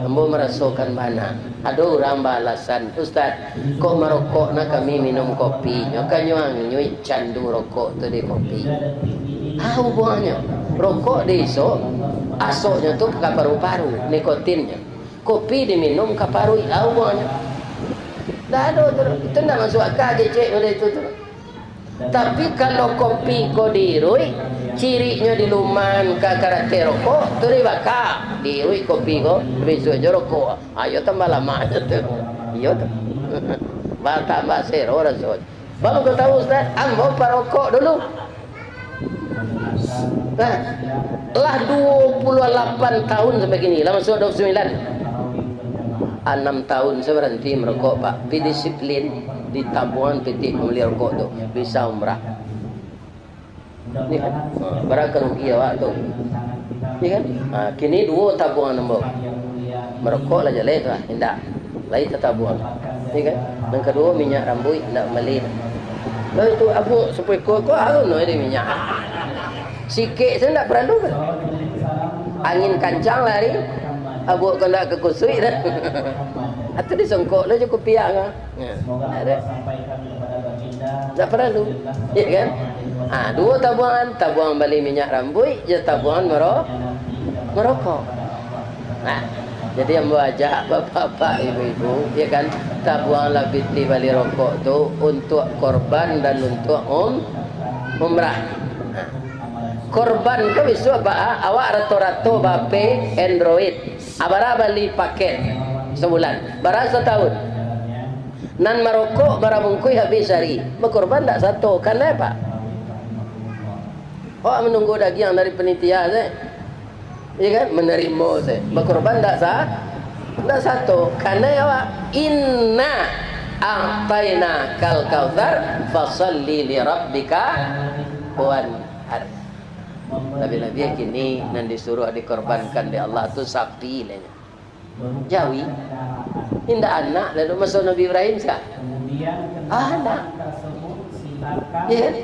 A: Ambo merasakan mana? Ada orang balasan, Ustaz, kok merokok nak kami minum kopi? Nyokanya nyui candu rokok tu di kopi. Hubungannya rokok di esok, asoknya tu ke paru-paru, nikotinnya. Kopi diminum ke paru, hubungannya. Dah ada tu, itu nak masuk akal cek pada itu tu. Tapi kalau kopi kau dirui, cirinya di luman ke karakter rokok, tu dia bakar. Dirui kopi kau, besok je rokok. Ayo tambah lama je tu. Iyo tu. Tambah sero rasanya. Baru kau tahu Ustaz, ambo parokok dulu. Lah 28 tahun sampai kini, lah masuk 29. 6 tahun saya berhenti merokok Pak. Pi disiplin di tabungan PT membeli rokok tu bisa umrah. Ni kan? Berapa rugi awak tu? Ni kan? Kini 2 tabungan nombor. Merokok lah jelek tu lah. Tidak. Lain tabungan. Ni kan? Yang kedua minyak rambut nak beli. Lalu tu aku supaya kau harus nak ada minyak. Sikit saya tak perlu kan? Angin kancang lari. Abu kau nak ke kusui dah. Atau disongkok lah je kopiak kan. Ada. Tak perlu. Ya kan? 2 tabungan beli minyak rambut, je tabungan merokok. Jadi yang ajak bapak-bapak, ibu-ibu, ya kan, tak buanglah fitri balik rokok tu untuk korban dan untuk umrah. Korban tu bisu apa? Awak rato-rato bape Android. Abara beli paket sebulan, bara setahun. Nan marokok bara bungkui habis hari. Berkorban tak satu. Karena apa? Oh menunggu daging dari penitia saya. Ya kan? Menerima saya. Berkorban tak sah? Tak satu. Karena apa? Inna a'tayna kal kautsar fasalli li rabbika wanhar. Nabi-nabi yang kini nan disuruh dikorbankan di Allah tu sapi lainnya. Jawi. Indah anak lalu masuk Nabi Ibrahim sah. Anak. Ya kan?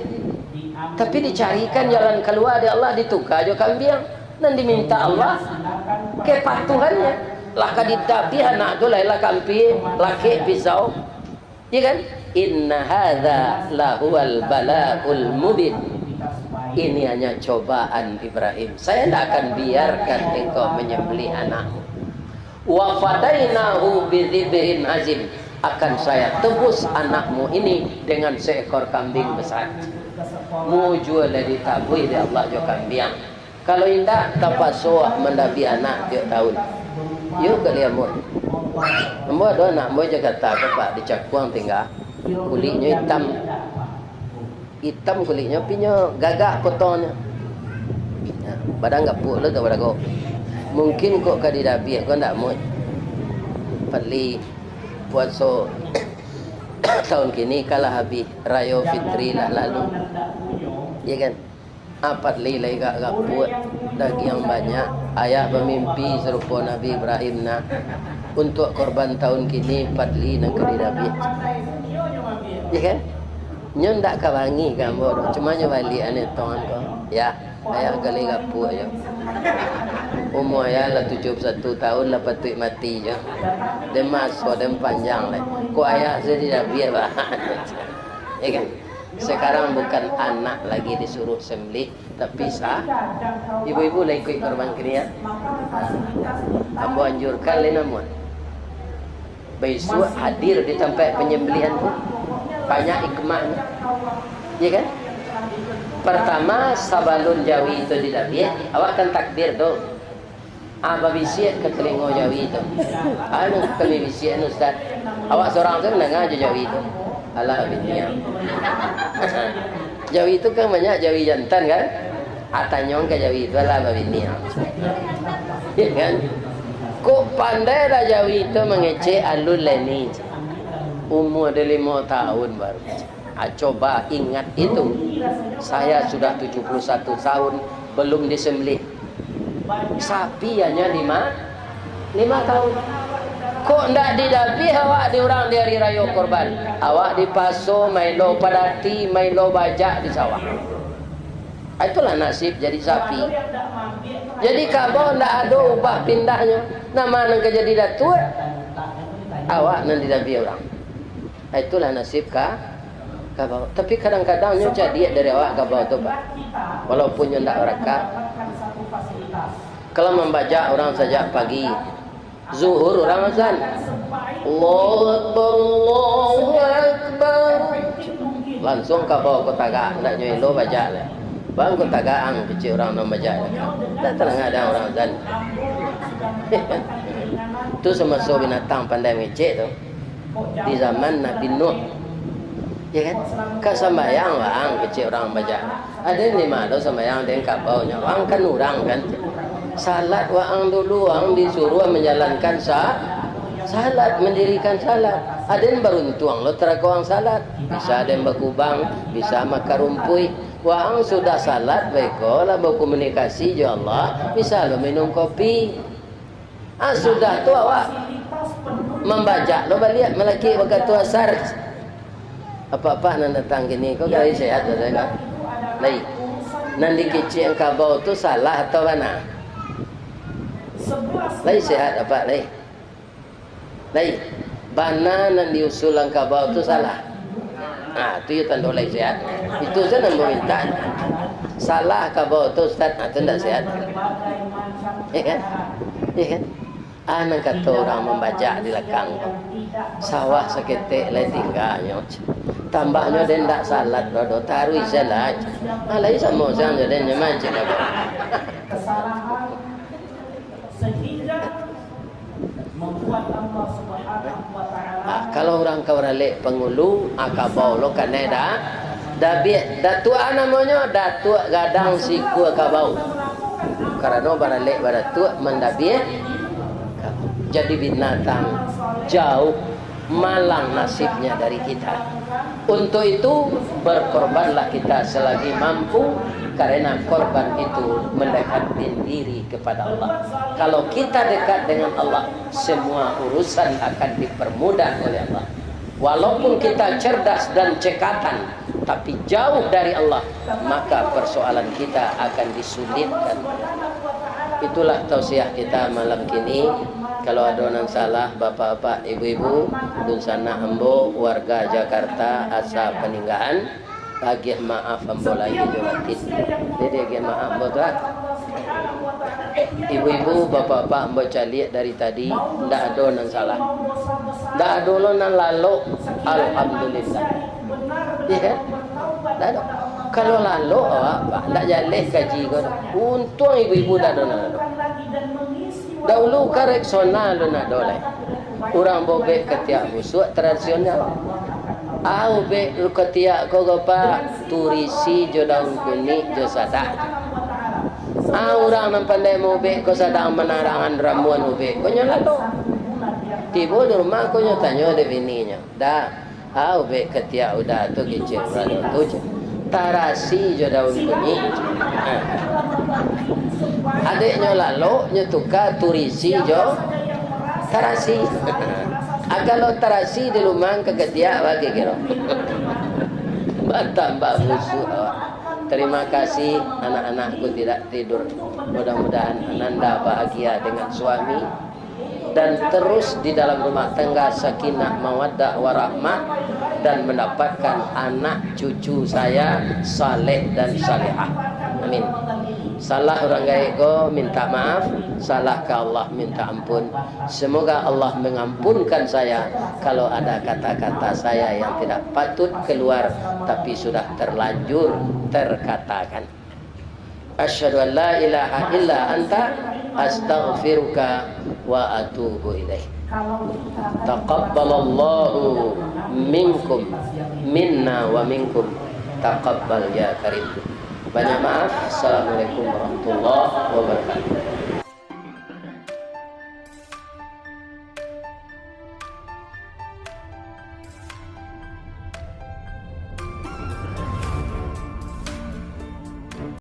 A: Tapi dicarikan jalan keluar di Allah, ditukar jo kambing dan diminta Allah kepatuhannya. Laka ditabi anak tu lah kambing, laki pisau. Ya kan? Inna hadza lahuwal balaul mubin. Ini hanya cobaan Ibrahim. Saya tidak akan biarkan engkau menyembelih anakmu. Wa fadainahu bidzibhin azim. Akan saya tebus anakmu ini dengan seekor kambing besar. Mujul dari tabui di Allah jo kambing. Kalau indah tapasuah mendabi anak tiap tahun. Yuk ke dia mur. Ambo ada anak ambo jaga kata bapak dicakuang tinggal. Kulitnya hitam. Hitam kulitnya punya gagak kotornya. Badan enggak puk le pada kau. Mungkin kok ka didabi kau ndak mood. Perli puasa tahun kini kalah habis raya fitri lah lalu. Ya kan? Apa lilai gak puat daging yang banyak. Ayah bermimpi serupa Nabi Ibrahim nak untuk korban tahun kini padli nang ka didabi. Ya kan? Nyon tak kawangi gambar, cuma nyo balik ane tuan ko. Ya, ayah kali gapu aja. Umur ayah lah 71 tahun lah patut mati je. Dem masuk dem panjang lah. Ko ayah saya tidak biar bah. Ya kan? Sekarang bukan anak lagi disuruh sembelih, tapi sah. Ibu-ibu lah ikut korban kirian. Ambo anjurkan le namun. Besok hadir di tempat penyembelihan pun. Banyak hikmahnya. Ya kan? Pertama sabalun jawi itu didabi, awak kan takbir tu. Apa bisiat ke telinga jawi itu? Anu kami bisiat ustaz. Awak seorang tu mendengar je jawi itu. Alah binnya. Jawi itu kan banyak jawi jantan kan? Atanyong ke jawi itu alah binnya. Ya kan? Kok pandai dah jawi itu mengecek alun leni. Umur ada 5 tahun baru. Coba ingat itu. Saya sudah 71 tahun belum disembelih. Sapi hanya 5 tahun. Kok ndak didabi awak di orang di hari raya korban? Awak di paso mailo padati, mailo bajak di sawah. Itulah nasib jadi sapi. Jadi kabau ndak ada ubah pindahnya. Nama nang jadi datuk. Awak nang didabi orang. Itulah nasib kabau. Tapi kadang-kadang nyo jadi dari awak kabau tu Pak. Walaupun nyo ndak raka. Kalau membaca orang saja pagi zuhur orang azan. Allahu Akbar, Allahu Akbar. Langsung kabau ko tagak ndak nyo elo baca lah. Bang ko tagaang kecil orang nak baca. Tak terang ada orang azan. Tu semasa binatang pandai ngecek tu. Di zaman Nabi Nuh, ya kan? Kak sembahyang bang, kecil orang baca. Ada ni malu sembahyang dengan kabau nya. Orang kan orang kan. Salat waang dulu, waang disuruh menjalankan salat, mendirikan salat. Ada yang beruntung lo terakawang salat. Bisa ada yang berkubang, bisa makan rumpui. Waang sudah salat, baiklah lah berkomunikasi jo Allah. Bisa lo minum kopi. Sudah tu awak membaca lo balik melaki waktu asar apa-apa nan datang gini kau kali sehat tu saya lai nan dikecil yang kabau tu salah atau mana lai sehat apa lai bana nan diusul yang kabau tu salah tu ya tanda lai sehat itu saya nak minta salah kabau tu ustaz tu tak sehat ya kan Anak kata orang membaca di lekang sawah seketik lai tinggalnya. Tambahnya dia tak salat rodo taruh salat. Alai sama sang dia macam apa?
B: Kesalahan sehingga membuat Allah Subhanahu wa taala.
A: Kalau orang kau ralik pengulu akabau lo kaneda dabiat datua namanya datua gadang siku akabau. Karena baralik baratua mendabiat jadi binatang jauh malang nasibnya dari kita. Untuk itu berkorbanlah kita selagi mampu, karena korban itu mendekatkan diri kepada Allah. Kalau kita dekat dengan Allah, semua urusan akan dipermudah oleh Allah. Walaupun kita cerdas dan cekatan, tapi jauh dari Allah, maka persoalan kita akan disulitkan. Itulah tausiah kita malam kini. Kalau ada orang salah, bapak-bapak, ibu-ibu, dun sana ambo, warga Jakarta, asa peninggalan, bagi maaf ambo lagi jumatin. Jadi bagi maaf ambo tuan. Ibu-ibu, bapak-bapak, ambo caliak dari tadi, tidak ada orang salah. Tidak ada orang lalu, alhamdulillah. Ya kan? Tidak ada. Kalau lalu, apa? Tidak jalih kaji kau. Untung ibu-ibu tidak ada lalu. Dahulu kareksonal na dole. Urang bobe ketiak busuk tradisional. Au be ketiak ko gopa turisi jo daun kuning jo sadak. Urang nan pandai mo be ko sadang menarangan ramuan ube. Ko nyolado. Tibo di rumah ko nyo tanyo de bininya. Da au be ketiak udah tu kecil rado tu. Tarasi jo daun kuning. Adiknya lalu nyetuka turisi jo tarasi. Kalau tarasi di lumang kegetia bagi kira. Tambah musuh. Terima kasih anak-anakku tidak tidur. Mudah-mudahan Ananda bahagia dengan suami dan terus di dalam rumah tangga sakinah mawaddah warahmah dan mendapatkan anak cucu saya saleh dan salihah. Amin. Salah orang gaego minta maaf, salah ke Allah minta ampun. Semoga Allah mengampunkan saya kalau ada kata-kata saya yang tidak patut keluar tapi sudah terlanjur terkatakan. Asyhadu an la ilaha illa anta astaghfiruka wa atubu ilaih. Taqabbalallahu minkum minna wa minkum taqabbal ya karim. Banyak maaf. Assalamualaikum warahmatullahi wabarakatuh.